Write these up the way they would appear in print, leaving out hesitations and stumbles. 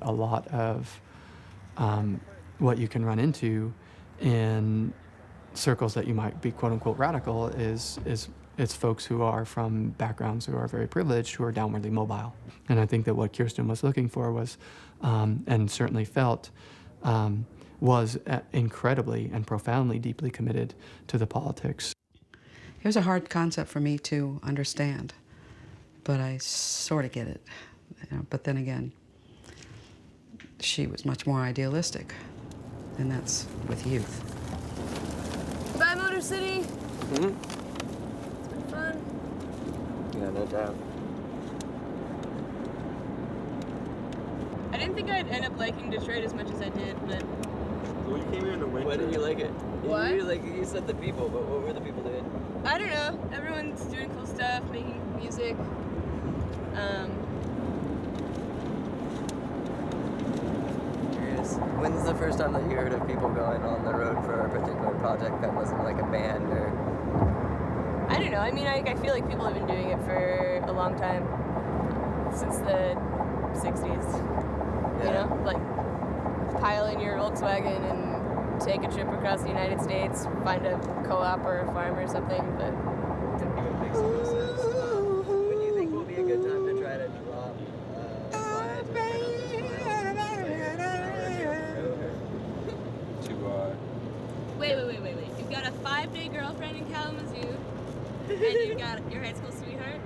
a lot of what you can run into in circles that you might be quote unquote radical is it's folks who are from backgrounds who are very privileged, who are downwardly mobile. And I think that what Kirsten was looking for was, and certainly felt, was incredibly and profoundly deeply committed to the politics. It was a hard concept for me to understand, but I sort of get it. You know, but then again, she was much more idealistic, and that's with youth. Bye, Motor City. Mm-hmm. It's been fun. Yeah, no doubt. I didn't think I'd end up liking Detroit as much as I did, but... Well, you came here in the winter. Why didn't you like it? What? You said the people, but what were the people doing? I don't know. Everyone's doing cool stuff, making music. Curious. When's the first time that you heard of people going on the road for a particular project that wasn't like a band or... I don't know. I mean, I feel like people have been doing it for a long time. Since the 60s. Yeah. You know? Like, pile in your Volkswagen and take a trip across the United States, find a co-op or a farm or something, but... It makes the most sense. When do you think will be a good time to try to drop by to Wait. You've got a 5-day girlfriend in Kalamazoo, and you've got your high school sweetheart?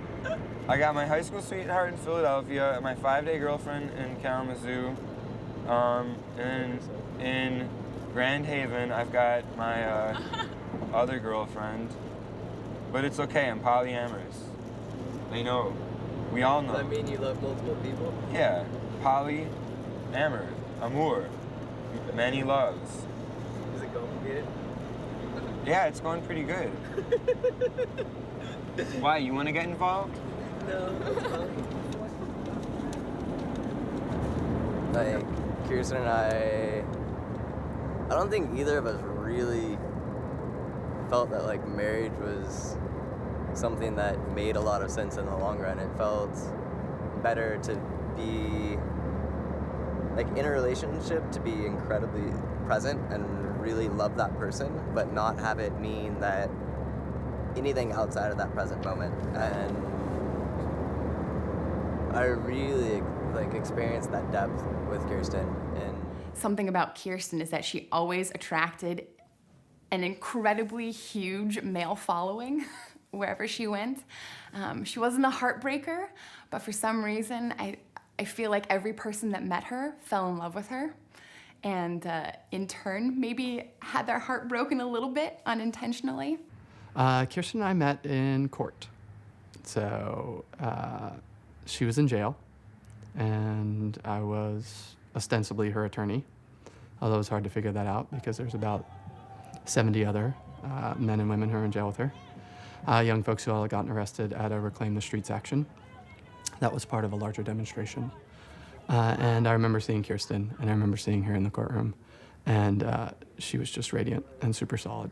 I got my high school sweetheart in Philadelphia, my 5-day girlfriend in Kalamazoo, and in Grand Haven, I've got my other girlfriend. But it's okay, I'm polyamorous. They know. We all know. Does that mean you love multiple people? Yeah, polyamor, amour, many loves. Is it complicated? Yeah, it's going pretty good. Why, you want to get involved? No, it's fine. Like, Kirsten and I don't think either of us really felt that like marriage was something that made a lot of sense in the long run. It felt better to be like in a relationship, to be incredibly present and really love that person, but not have it mean that anything outside of that present moment. And I really like experienced that depth with Kirsten. And something about Kirsten is that she always attracted an incredibly huge male following wherever she went. She wasn't a heartbreaker, but for some reason, I feel like every person that met her fell in love with her, and in turn, maybe had their heart broken a little bit unintentionally. Kirsten and I met in court. So she was in jail, and I was ostensibly her attorney, although it's hard to figure that out because there's about 70 other men and women who are in jail with her. Young folks who all had gotten arrested at a Reclaim the Streets action. That was part of a larger demonstration. And I remember seeing Kirsten, and I remember seeing her in the courtroom, and she was just radiant and super solid.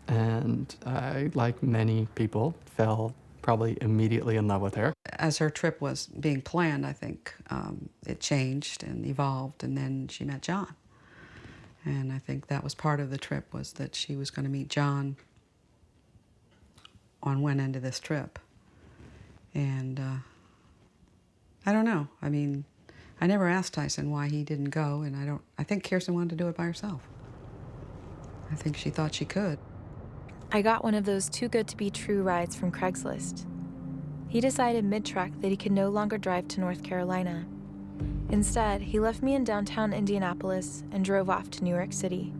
And I, like many people, fell probably immediately in love with her. As her trip was being planned, I think it changed and evolved, and then she met John. And I think that was part of the trip, was that she was going to meet John on one end of this trip. And I don't know. I mean, I never asked Tyson why he didn't go, and I think Kirsten wanted to do it by herself. I think she thought she could. I got one of those too-good-to-be-true rides from Craigslist. He decided mid-trek that he could no longer drive to North Carolina. Instead, he left me in downtown Indianapolis and drove off to New York City.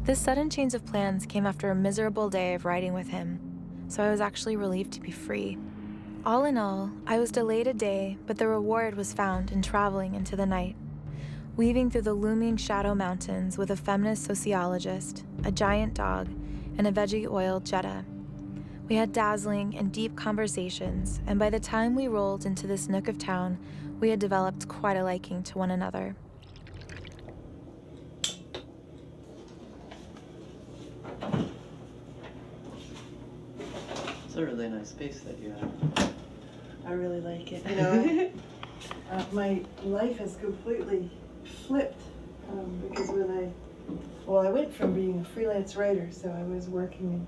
This sudden change of plans came after a miserable day of riding with him, so I was actually relieved to be free. All in all, I was delayed a day, but the reward was found in traveling into the night, weaving through the looming Shadow Mountains with a feminist sociologist, a giant dog, and a veggie-oiled Jetta. We had dazzling and deep conversations, and by the time we rolled into this nook of town, we had developed quite a liking to one another. It's a really nice space that you have. I really like it. You know, My life has completely flipped because I went from being a freelance writer, so I was working,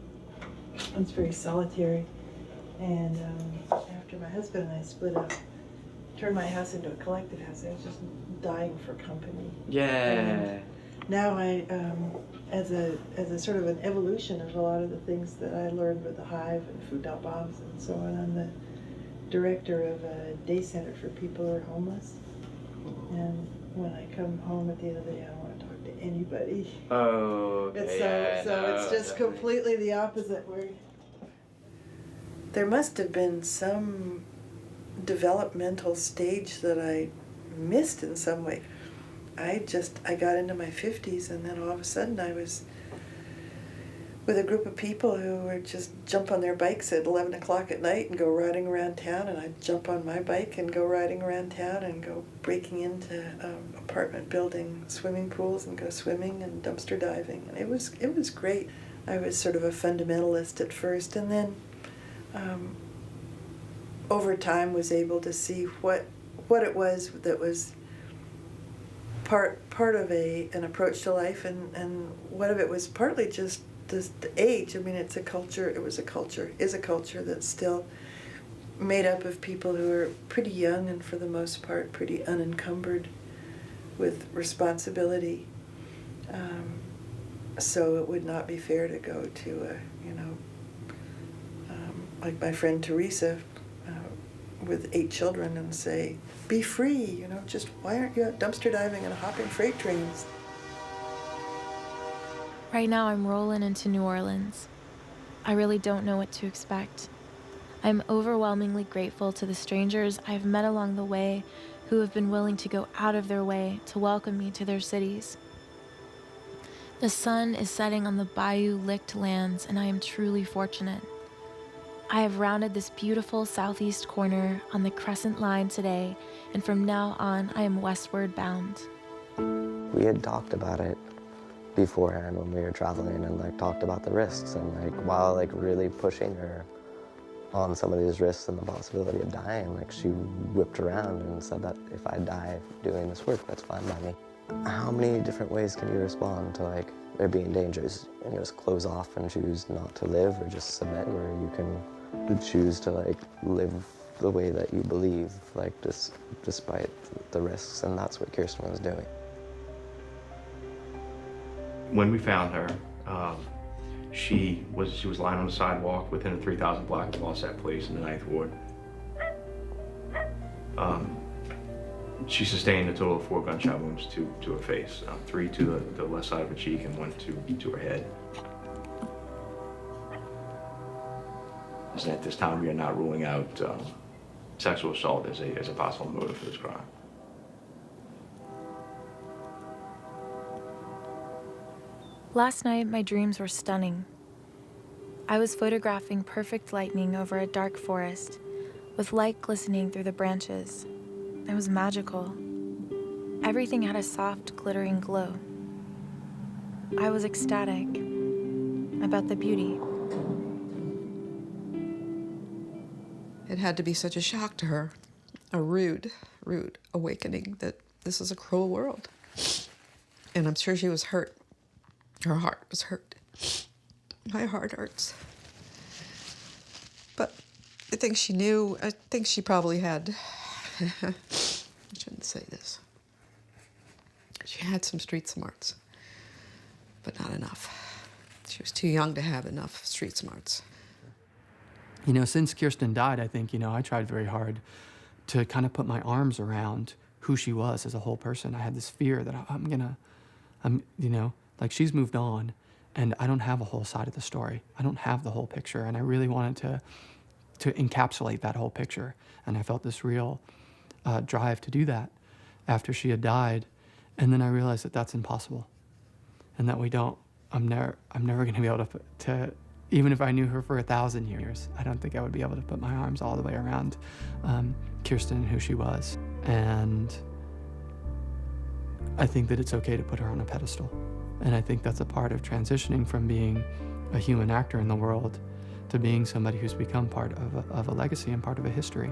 it's very solitary, and after my husband and I split up, turned my house into a collective house. I was just dying for company. Yeah. And now I, as a sort of an evolution of a lot of the things that I learned with the Hive and Food Not Bombs and so on, I'm the director of a day center for people who are homeless. And when I come home at the end of the day, I don't want to talk to anybody. Oh, okay. It's just completely the opposite. Where there must have been some developmental stage that I missed in some way. I got into my 50s, and then all of a sudden I was with a group of people who would just jump on their bikes at 11 o'clock at night and go riding around town, and I'd jump on my bike and go riding around town and go breaking into apartment building swimming pools and go swimming and dumpster diving. And it was great. I was sort of a fundamentalist at first, and then over time was able to see what it was that was part of an approach to life, and what of it was partly just the age. I mean, is a culture that's still made up of people who are pretty young and for the most part pretty unencumbered with responsibility. So it would not be fair to go to like my friend Teresa with 8 children and say, be free, just why aren't you out dumpster diving and hopping freight trains? Right now, I'm rolling into New Orleans. I really don't know what to expect. I'm overwhelmingly grateful to the strangers I've met along the way who have been willing to go out of their way to welcome me to their cities. The sun is setting on the bayou-licked lands, and I am truly fortunate. I have rounded this beautiful southeast corner on the Crescent Line today, and from now on, I am westward bound. We had talked about it beforehand when we were traveling, and talked about the risks, and while really pushing her on some of these risks and the possibility of dying, she whipped around and said that if I die doing this work, that's fine by me. How many different ways can you respond to there being dangers? And you just close off and choose not to live, or just submit, or you can choose to live the way that you believe, despite the risks, and that's what Kirsten was doing. When we found her, she was lying on the sidewalk within a 3,000 block of Lawsat Place in the 9th Ward. She sustained a total of 4 gunshot wounds to her face, 3 to the left side of her cheek and 1 to her head. And at this time, we are not ruling out sexual assault as a possible motive for this crime. Last night, my dreams were stunning. I was photographing perfect lightning over a dark forest, with light glistening through the branches. It was magical. Everything had a soft, glittering glow. I was ecstatic about the beauty. It had to be such a shock to her, a rude awakening that this is a cruel world. And I'm sure she was hurt. Her heart was hurt. My heart hurts. But I think she knew, I think she probably had, I shouldn't say this. She had some street smarts, but not enough. She was too young to have enough street smarts. Since Kirsten died, I think, I tried very hard to kind of put my arms around who she was as a whole person. I had this fear that she's moved on, and I don't have a whole side of the story. I don't have the whole picture, and I really wanted to encapsulate that whole picture. And I felt this real drive to do that after she had died. And then I realized that that's impossible, and that I'm never going to be able to, even if I knew her for 1,000 years, I don't think I would be able to put my arms all the way around Kirsten and who she was. And I think that it's okay to put her on a pedestal. And I think that's a part of transitioning from being a human actor in the world to being somebody who's become part of a legacy and part of a history.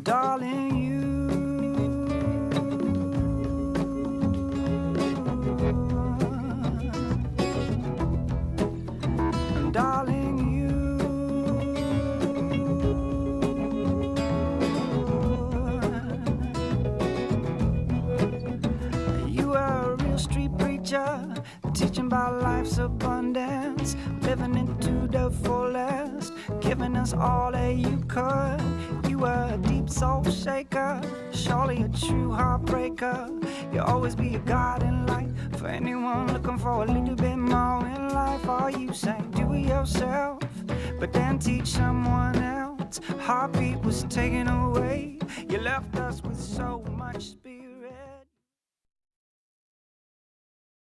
darling, you. Darling, you are a real street preacher, teaching about life's abundance, living it to the fullest, giving us all that you could. You are a deep soul shaker, surely a true heartbreaker. You'll always be a guiding light for anyone looking for a little bit more in life. All you say, do it yourself, but then teach someone else. Heartbeat was taken away, you left us with so much spirit.